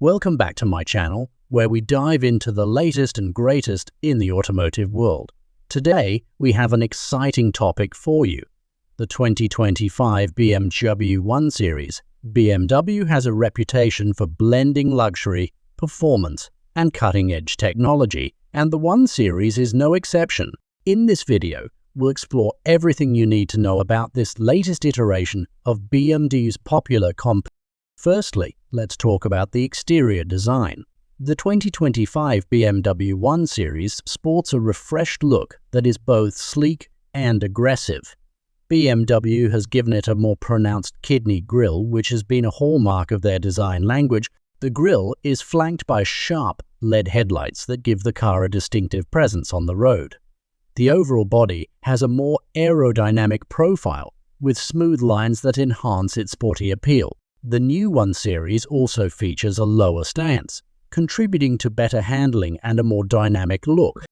Welcome back to my channel, where we dive into the latest and greatest in the automotive world. Today, we have an exciting topic for you: the 2025 BMW 1 Series. BMW has a reputation for blending luxury, performance, and cutting-edge technology, and the 1 Series is no exception. In this video, we'll explore everything you need to know about this latest iteration of BMW's popular compact. Firstly, let's talk about the exterior design. The 2025 BMW 1 Series sports a refreshed look that is both sleek and aggressive. BMW has given it a more pronounced kidney grille, which has been a hallmark of their design language. The grille is flanked by sharp LED headlights that give the car a distinctive presence on the road. The overall body has a more aerodynamic profile, with smooth lines that enhance its sporty appeal. The new 1 Series also features a lower stance, contributing to better handling and a more dynamic look.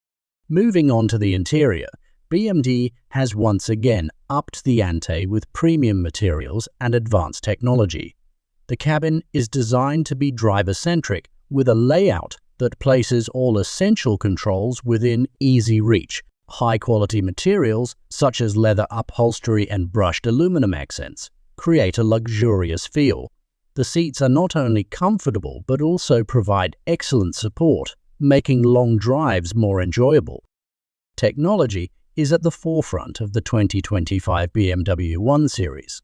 Moving on to the interior, BMW has once again upped the ante with premium materials and advanced technology. The cabin is designed to be driver-centric, with a layout that places all essential controls within easy reach. High-quality materials, such as leather upholstery and brushed aluminum accents, create a luxurious feel. The seats are not only comfortable but also provide excellent support, making long drives more enjoyable. Technology is at the forefront of the 2025 BMW 1 Series.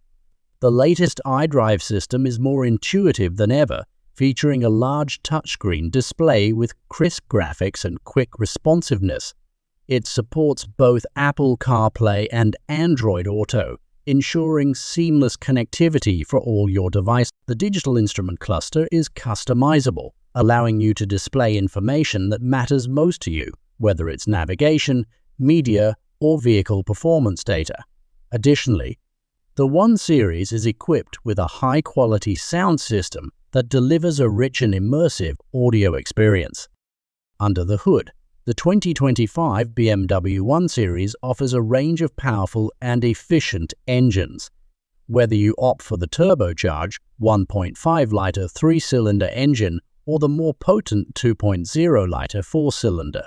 The latest iDrive system is more intuitive than ever, featuring a large touchscreen display with crisp graphics and quick responsiveness. It supports both Apple CarPlay and Android Auto, ensuring seamless connectivity for all your devices. The digital instrument cluster is customizable, allowing you to display information that matters most to you, whether it's navigation, media, or vehicle performance data. Additionally, the 1 Series is equipped with a high-quality sound system that delivers a rich and immersive audio experience. Under the hood, the 2025 BMW 1 Series offers a range of powerful and efficient engines. Whether you opt for the turbocharged 1.5-liter 3-cylinder engine or the more potent 2.0-liter 4-cylinder,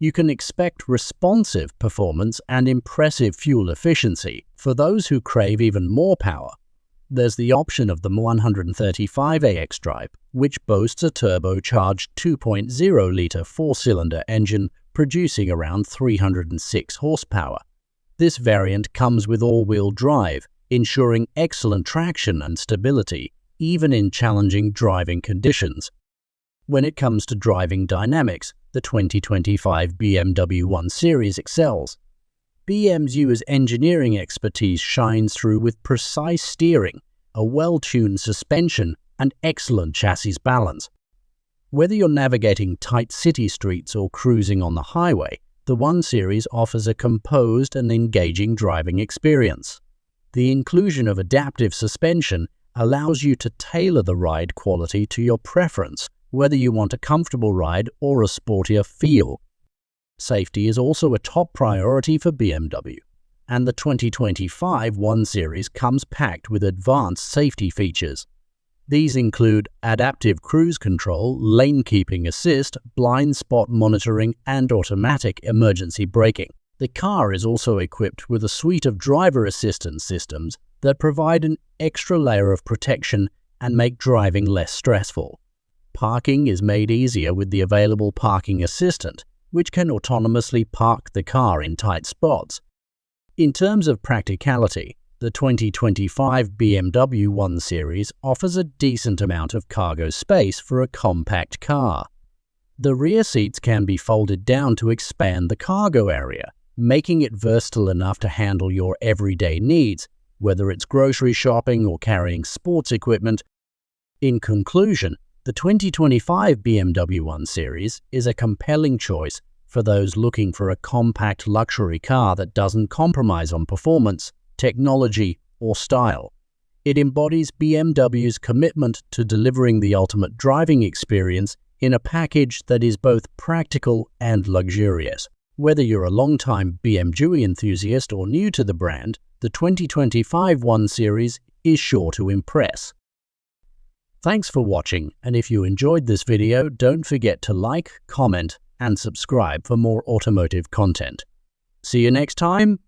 you can expect responsive performance and impressive fuel efficiency. For those who crave even more power, there's the option of the 135 xDrive, which boasts a turbocharged 2.0-liter 4-cylinder engine producing around 306 horsepower. This variant comes with all-wheel drive, ensuring excellent traction and stability, even in challenging driving conditions. When it comes to driving dynamics, the 2025 BMW 1 Series excels. BMW's engineering expertise shines through with precise steering, a well-tuned suspension, and excellent chassis balance. Whether you're navigating tight city streets or cruising on the highway, the 1 Series offers a composed and engaging driving experience. The inclusion of adaptive suspension allows you to tailor the ride quality to your preference, whether you want a comfortable ride or a sportier feel. Safety is also a top priority for BMW, and the 2025 1 Series comes packed with advanced safety features. These include adaptive cruise control, lane keeping assist, blind spot monitoring, and automatic emergency braking. The car is also equipped with a suite of driver assistance systems that provide an extra layer of protection and make driving less stressful. Parking is made easier with the available parking assistant, which can autonomously park the car in tight spots. In terms of practicality, the 2025 BMW 1 Series offers a decent amount of cargo space for a compact car. The rear seats can be folded down to expand the cargo area, making it versatile enough to handle your everyday needs, whether it's grocery shopping or carrying sports equipment. In conclusion, the 2025 BMW 1 Series is a compelling choice for those looking for a compact luxury car that doesn't compromise on performance, technology, or style. It embodies BMW's commitment to delivering the ultimate driving experience in a package that is both practical and luxurious. Whether you're a long-time BMW enthusiast or new to the brand, the 2025 1 Series is sure to impress. Thanks for watching, and if you enjoyed this video, don't forget to like, comment, and subscribe for more automotive content. See you next time.